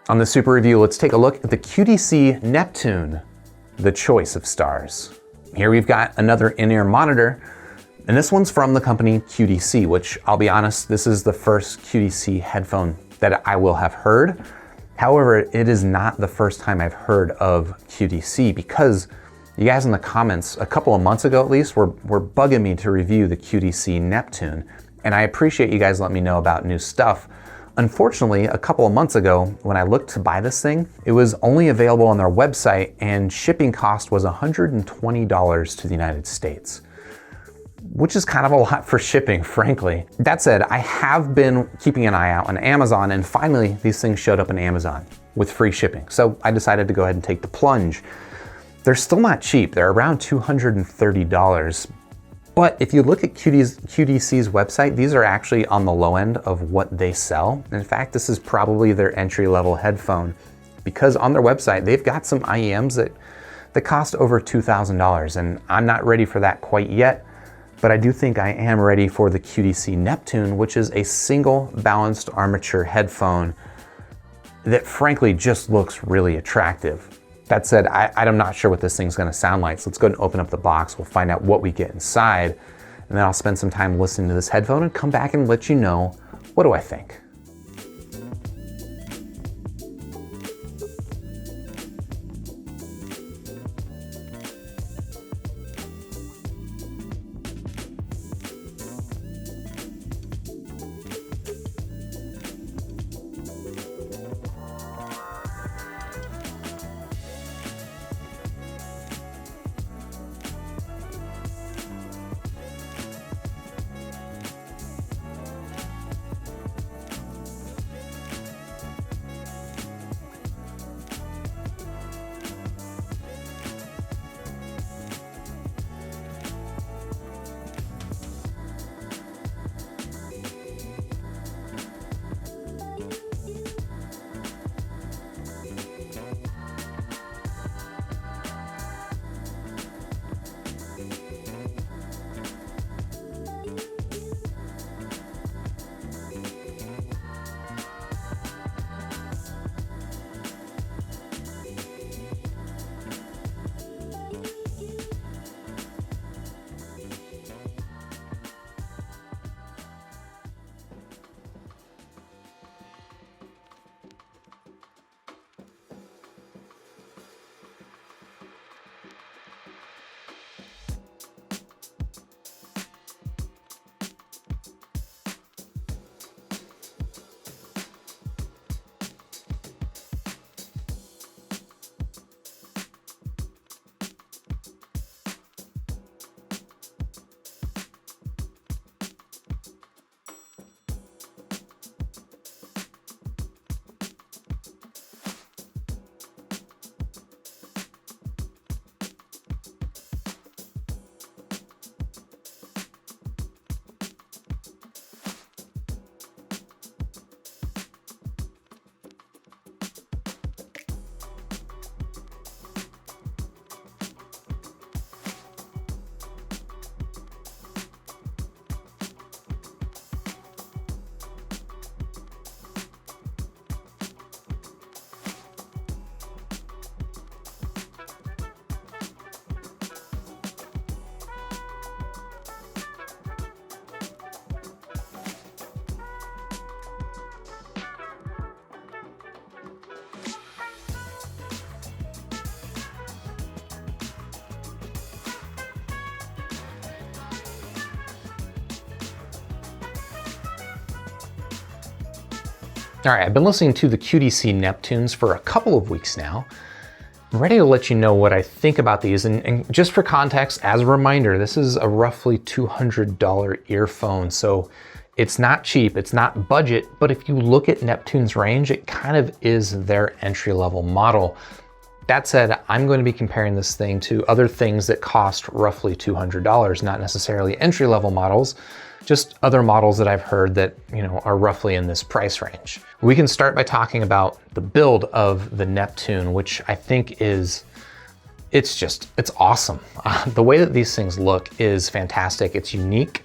On the Super Review, let's take a look at the QDC Neptune, the choice of stars. Here we've got another in-ear monitor, and this one's from the company QDC, which I'll be honest, this is the first QDC headphone that I will have heard. However, it is not the first time I've heard of QDC because you guys in the comments a couple of months ago at least were bugging me to review the QDC Neptune, and I appreciate you guys letting me know about new stuff. Unfortunately, a couple of months ago, when I looked to buy this thing, it was only available on their website and shipping cost was $120 to the United States, which is kind of a lot for shipping, frankly. That said, I have been keeping an eye out on Amazon, and finally these things showed up on Amazon with free shipping. So I decided to go ahead and take the plunge. They're still not cheap. They're around $230. But if you look at QDC's website, these are actually on the low end of what they sell. In fact, this is probably their entry-level headphone because on their website, they've got some IEMs that cost over $2,000, and I'm not ready for that quite yet, but I do think I am ready for the QDC Neptune, which is a single balanced armature headphone that frankly just looks really attractive. That said, I'm not sure what this thing's gonna sound like, so let's go ahead and open up the box. We'll find out what we get inside, and then I'll spend some time listening to this headphone and come back and let you know, what do I think? All right, I've been listening to the QDC Neptunes for a couple of weeks now. I'm ready to let you know what I think about these. And just for context, as a reminder, this is a roughly $200 earphone. So it's not cheap, it's not budget, but if you look at Neptune's range, it kind of is their entry-level model. That said, I'm going to be comparing this thing to other things that cost roughly $200, not necessarily entry-level models, just other models that I've heard that, are roughly in this price range. We can start by talking about the build of the Neptune, which I think it's awesome. The way that these things look is fantastic. It's unique.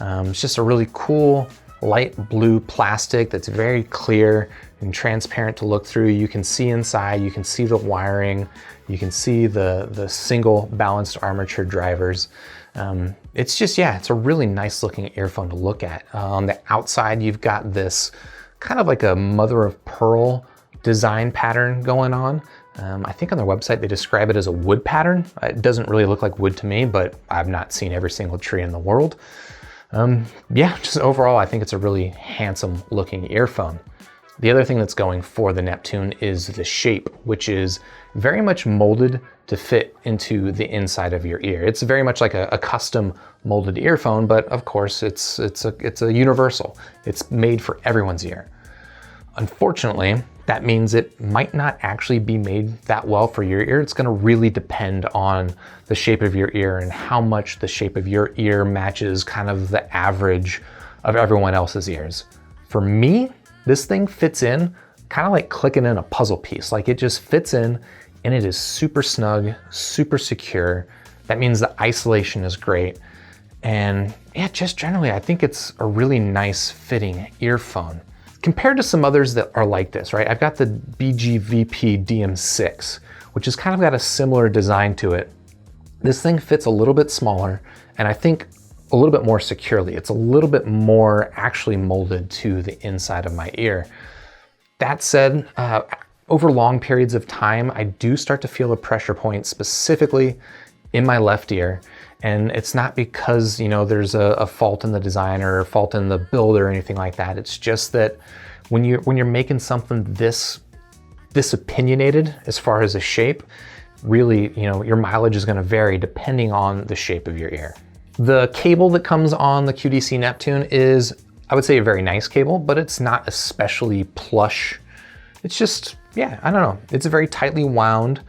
It's just a really cool light blue plastic that's very clear and transparent to look through. You can see inside, you can see the wiring, you can see the single balanced armature drivers. It's just, yeah, it's a really nice looking earphone to look at. On the outside, you've got this kind of like a mother of pearl design pattern going on. I think on their website, they describe it as a wood pattern. It doesn't really look like wood to me, but I've not seen every single tree in the world. Yeah, just overall, I think it's a really handsome looking earphone. The other thing that's going for the Neptune is the shape, which is very much molded to fit into the inside of your ear. It's very much like a custom molded earphone, but of course it's a universal. It's made for everyone's ear. Unfortunately, that means it might not actually be made that well for your ear. It's gonna really depend on the shape of your ear and how much the shape of your ear matches kind of the average of everyone else's ears. For me, this thing fits in kind of like clicking in a puzzle piece. Like it just fits in and it is super snug, super secure. That means the isolation is great. And yeah, just generally, I think it's a really nice fitting earphone. Compared to some others that are like this, right? I've got the BGVP DM6, which has kind of got a similar design to it. This thing fits a little bit smaller, and I think a little bit more securely. It's a little bit more actually molded to the inside of my ear. That said, over long periods of time, I do start to feel a pressure point specifically in my left ear. And it's not because, you know, there's a fault in the design or a fault in the build or anything like that. It's just that when you're making something this opinionated as far as a shape, really, you know, your mileage is going to vary depending on the shape of your ear. The cable that comes on the QDC Neptune is, I would say, a very nice cable, but it's not especially plush. It's just, yeah, I don't know. It's a very tightly wound,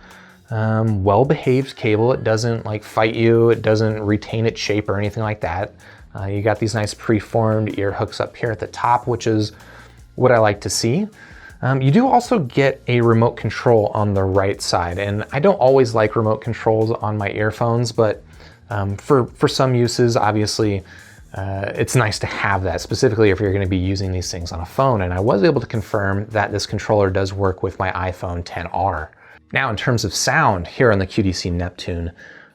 well-behaved cable. It doesn't like fight you. It doesn't retain its shape or anything like that. You got these nice preformed ear hooks up here at the top, which is what I like to see. You do also get a remote control on the right side, and I don't always like remote controls on my earphones, but for some uses, obviously, it's nice to have that, specifically if you're going to be using these things on a phone. And I was able to confirm that this controller does work with my iPhone XR. Now, in terms of sound here on the QDC Neptune,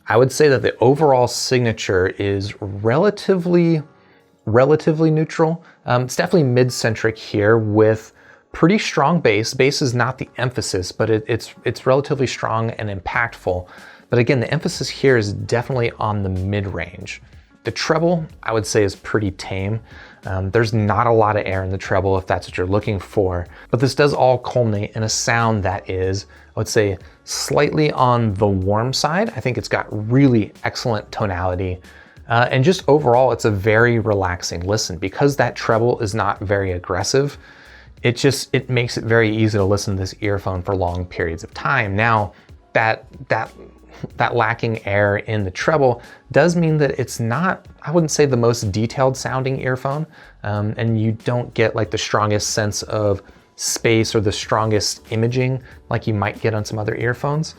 I would say that the overall signature is relatively neutral. It's definitely mid-centric here with pretty strong bass. Bass is not the emphasis, but it's relatively strong and impactful. But again, the emphasis here is definitely on the mid-range. The treble, I would say, is pretty tame. There's not a lot of air in the treble if that's what you're looking for, but this does all culminate in a sound that is, I would say, slightly on the warm side. I think it's got really excellent tonality. And just overall, it's a very relaxing listen. Because that treble is not very aggressive, it makes it very easy to listen to this earphone for long periods of time. Now, that lacking air in the treble does mean that it's not, I wouldn't say, the most detailed sounding earphone, and you don't get like the strongest sense of space or the strongest imaging like you might get on some other earphones.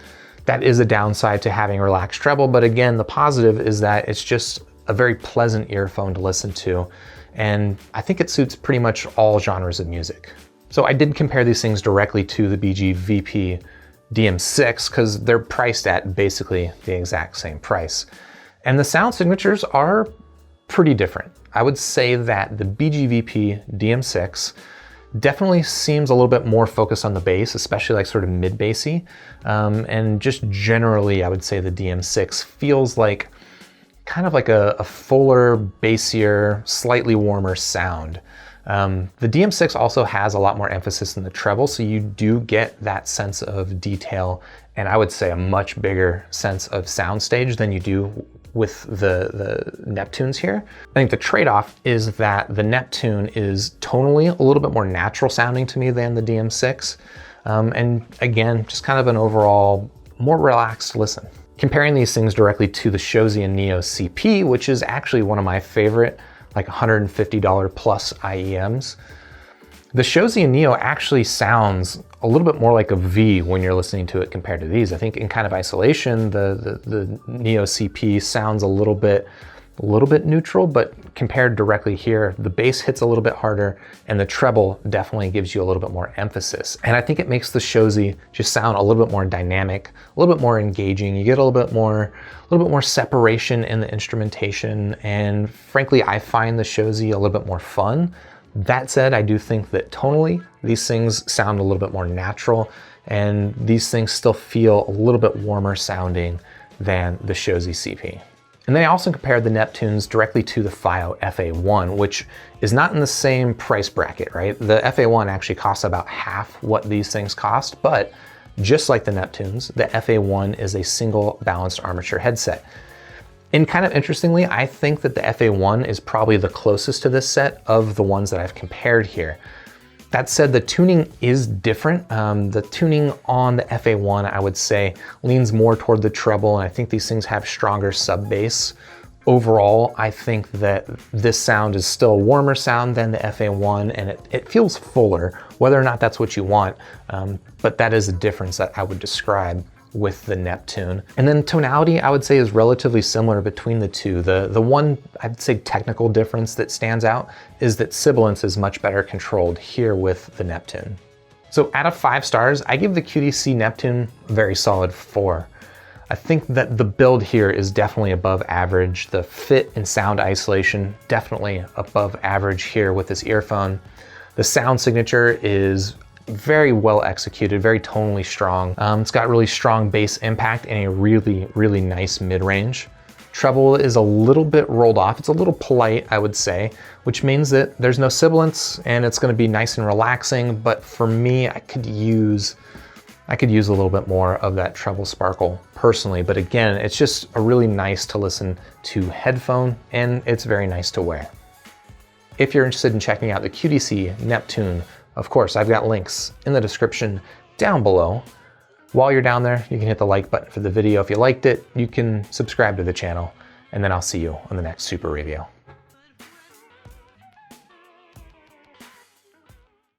That is a downside to having relaxed treble, but again, the positive is that it's just a very pleasant earphone to listen to, and I think it suits pretty much all genres of music. So I did compare these things directly to the BGVP DM6 because they're priced at basically the exact same price. And the sound signatures are pretty different. I would say that the BGVP DM6 definitely seems a little bit more focused on the bass, especially like sort of mid-bassy. And just generally, I would say the DM6 feels like kind of like a fuller, bassier, slightly warmer sound. The DM6 also has a lot more emphasis in the treble, so you do get that sense of detail, and I would say a much bigger sense of soundstage than you do with the Neptunes here. I think the trade-off is that the Neptune is tonally a little bit more natural sounding to me than the DM6, and again, just kind of an overall more relaxed listen. Comparing these things directly to the Shozi Neo CP, which is actually one of my favorite, like $150 plus IEMs. The Shozi Neo actually sounds a little bit more like a V when you're listening to it compared to these. I think in kind of isolation, the Neo CP sounds a little bit a little bit neutral, but compared directly here, the bass hits a little bit harder and the treble definitely gives you a little bit more emphasis. And I think it makes the Shozy just sound a little bit more dynamic, a little bit more engaging. You get a little bit more separation in the instrumentation. And frankly, I find the Shozy a little bit more fun. That said, I do think that tonally, these things sound a little bit more natural and these things still feel a little bit warmer sounding than the Shozy CP. And then I also compared the Neptunes directly to the FiiO FA1, which is not in the same price bracket, right? The FA1 actually costs about half what these things cost, but just like the Neptunes, the FA1 is a single balanced armature headset. And kind of interestingly, I think that the FA1 is probably the closest to this set of the ones that I've compared here. That said, the tuning is different. The tuning on the FA1, I would say, leans more toward the treble, and I think these things have stronger sub bass. Overall, I think that this sound is still a warmer sound than the FA1, and it feels fuller, whether or not that's what you want, but that is a difference that I would describe with the Neptune. And then tonality, I would say, is relatively similar between the two. The one, I'd say, technical difference that stands out is that sibilance is much better controlled here with the Neptune. So out of 5 stars, I give the QDC Neptune a very solid 4. I think that the build here is definitely above average. The fit and sound isolation, definitely above average here with this earphone. The sound signature is very well executed, very tonally strong. It's got really strong bass impact and a really, really nice mid-range. Treble is a little bit rolled off. It's a little polite, I would say, which means that there's no sibilance and it's gonna be nice and relaxing, but for me, I could use a little bit more of that treble sparkle personally, but again, it's just a really nice to listen to headphone and it's very nice to wear. If you're interested in checking out the QDC Neptune, of course, I've got links in the description down below. While you're down there, you can hit the like button for the video if you liked it. You can subscribe to the channel, and then I'll see you on the next Super review.